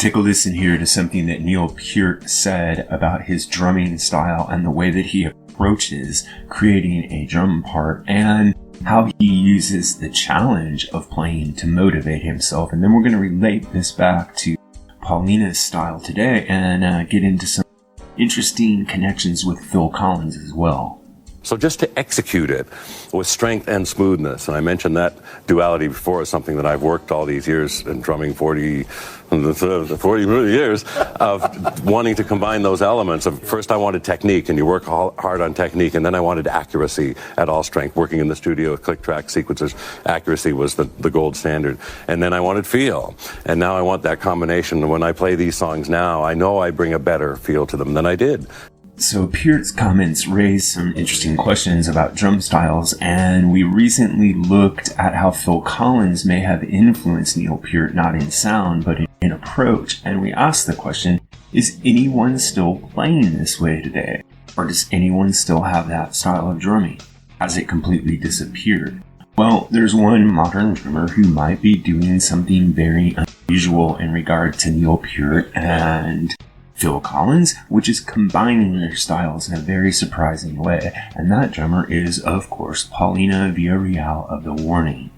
Take a listen here to something that Neil Peart said about his drumming style and the way that he approaches creating a drum part and how he uses the challenge of playing to motivate himself. And then we're going to relate this back to Paulina's style today and get into some interesting connections with Phil Collins as well. So just to execute it with strength and smoothness, and I mentioned that duality before as something that I've worked all these years in drumming, 40 years of wanting to combine those elements of first I wanted technique, and you work hard on technique, and then I wanted accuracy at all strength. Working in the studio with click track sequencers, accuracy was the gold standard. And then I wanted feel, and now I want that combination. When I play these songs now, I know I bring a better feel to them than I did. So Peart's comments raised some interesting questions about drum styles, and we recently looked at how Phil Collins may have influenced Neil Peart not in sound but in approach, and we asked the question, is anyone still playing this way today? Or does anyone still have that style of drumming? Has it completely disappeared? Well, there's one modern drummer who might be doing something very unusual in regard to Neil Peart and Phil Collins, which is combining their styles in a very surprising way, and that drummer is, of course, Paulina Villarreal of The Warning.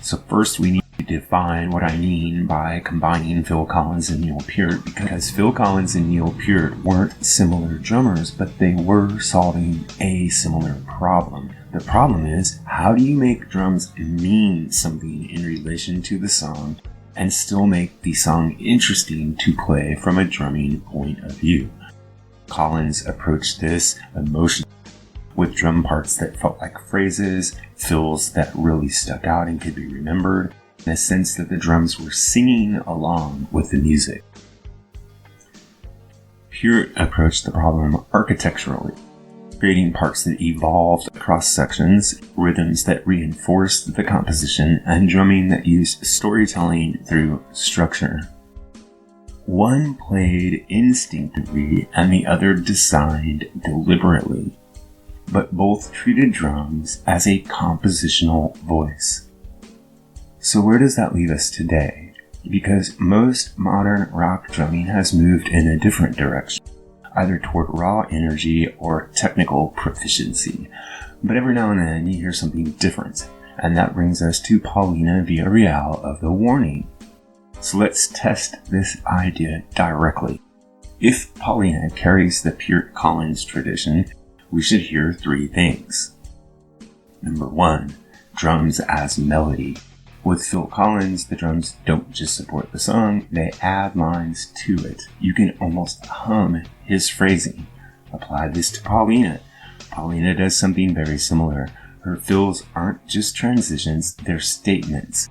So first we need to define what I mean by combining Phil Collins and Neil Peart, because Phil Collins and Neil Peart weren't similar drummers, but they were solving a similar problem. The problem is, how do you make drums mean something in relation to the song and still make the song interesting to play from a drumming point of view? Collins approached this emotionally with drum parts that felt like phrases, fills that really stuck out and could be remembered, in a sense that the drums were singing along with the music. Peart approached the problem architecturally, creating parts that evolved across sections, rhythms that reinforced the composition, and drumming that used storytelling through structure. One played instinctively and the other designed deliberately, but both treated drums as a compositional voice. So where does that leave us today? Because most modern rock drumming has moved in a different direction, either toward raw energy or technical proficiency. But every now and then you hear something different, and that brings us to Paulina Villarreal of The Warning. So let's test this idea directly. If Paulina carries the Peart-Collins tradition, we should hear three things. Number one, drums as melody. With Phil Collins, the drums don't just support the song, they add lines to it. You can almost hum his phrasing. Apply this to Paulina. Paulina does something very similar. Her fills aren't just transitions, they're statements.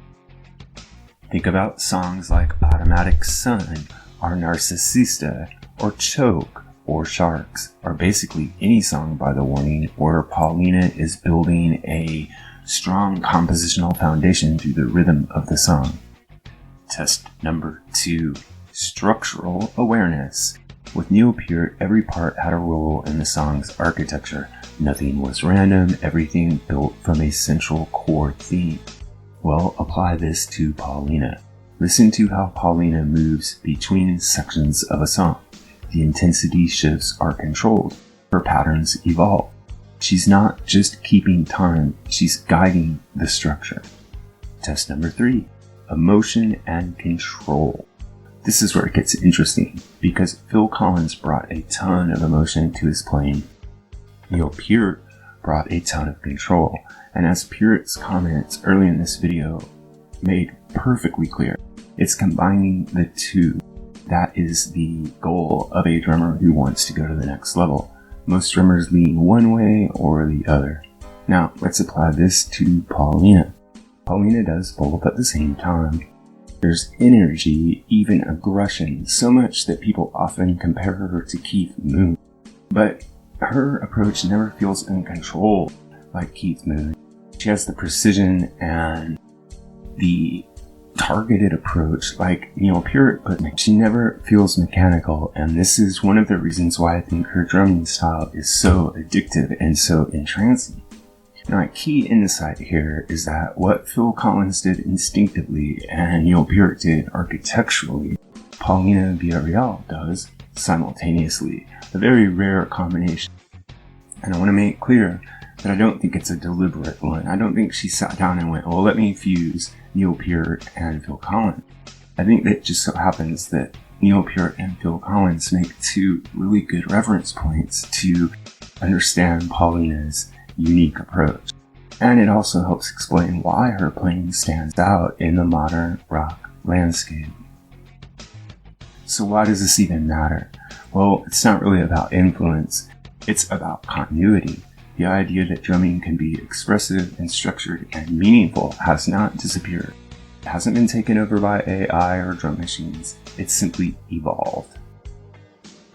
Think about songs like Automatic Sun, or Narcisista, or Choke, or Sharks, or basically any song by The Warning where Paulina is building a strong compositional foundation through the rhythm of the song. Test number two, structural awareness. With Neil Peart, every part had a role in the song's architecture. Nothing was random, everything built from a central core theme. Well, apply this to Paulina. Listen to how Paulina moves between sections of a song. The intensity shifts are controlled. Her patterns evolve. She's not just keeping time, she's guiding the structure. Test number three, emotion and control. This is where it gets interesting, because Phil Collins brought a ton of emotion to his playing. Neil Peart brought a ton of control, and as Peart's comments early in this video made perfectly clear, it's combining the two. That is the goal of a drummer who wants to go to the next level. Most drummers lean one way or the other. Now, let's apply this to Paulina. Paulina does both at the same time. There's energy, even aggression, so much that people often compare her to Keith Moon. But her approach never feels in control like Keith Moon. She has the precision and the targeted approach like Neil Peart, but she never feels mechanical, and this is one of the reasons why I think her drumming style is so addictive and so entrancing. Now, a key insight here is that what Phil Collins did instinctively and Neil Peart did architecturally, Paulina Villarreal does simultaneously. A very rare combination. And I want to make clear that I don't think it's a deliberate one. I don't think she sat down and went, well, let me fuse Neil Peart and Phil Collins. I think that it just so happens that Neil Peart and Phil Collins make two really good reference points to understand Paulina's unique approach. And it also helps explain why her playing stands out in the modern rock landscape. So why does this even matter? Well, it's not really about influence. It's about continuity. The idea that drumming can be expressive and structured and meaningful has not disappeared. It hasn't been taken over by AI or drum machines. It's simply evolved.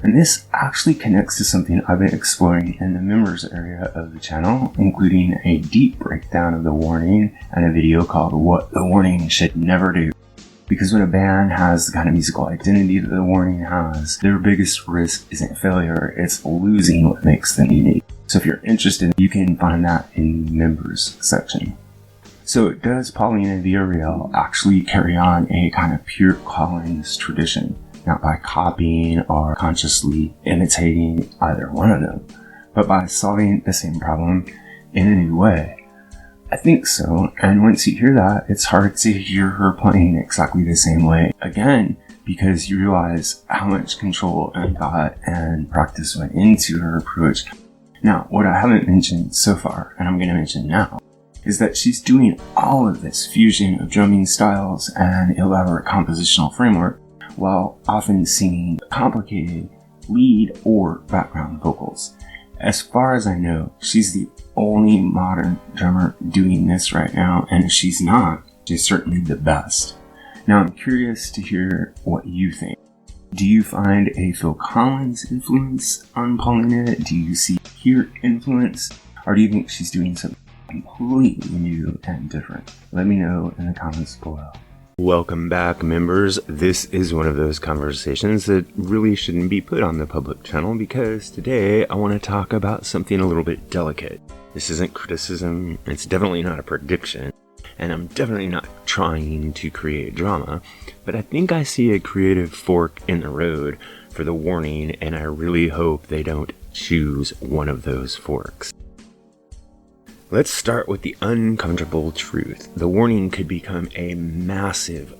And this actually connects to something I've been exploring in the members area of the channel, including a deep breakdown of the warning and a video called What the Warning Should Never Do. Because when a band has the kind of musical identity that the warning has, their biggest risk isn't failure, it's losing what makes them unique. So if you're interested, you can find that in the members section. So does Paulina Villarreal actually carry on a kind of Peart Collins tradition? Not by copying or consciously imitating either one of them, but by solving the same problem in a new way. I think so, and once you hear that, it's hard to hear her playing exactly the same way again, because you realize how much control and thought and practice went into her approach. Now, what I haven't mentioned so far, and I'm going to mention now, is that she's doing all of this fusion of drumming styles and elaborate compositional framework while often singing complicated lead or background vocals. As far as I know, she's the only modern drummer doing this right now, and if she's not, she's certainly the best. Now I'm curious to hear what you think. Do you find a Phil Collins influence on Paulina? Do you see Peart influence? Or do you think she's doing something completely new and different? Let me know in the comments below. Welcome back, members. This is one of those conversations that really shouldn't be put on the public channel because today I want to talk about something a little bit delicate. This isn't criticism, it's definitely not a prediction, and I'm definitely not trying to create drama, but I think I see a creative fork in the road for the warning, and I really hope they don't choose one of those forks. Let's start with the uncomfortable truth. The warning could become a massive...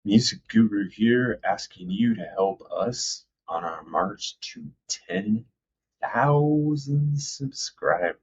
MusicGuru here, asking you to help us on our march to 10,000 subscribers.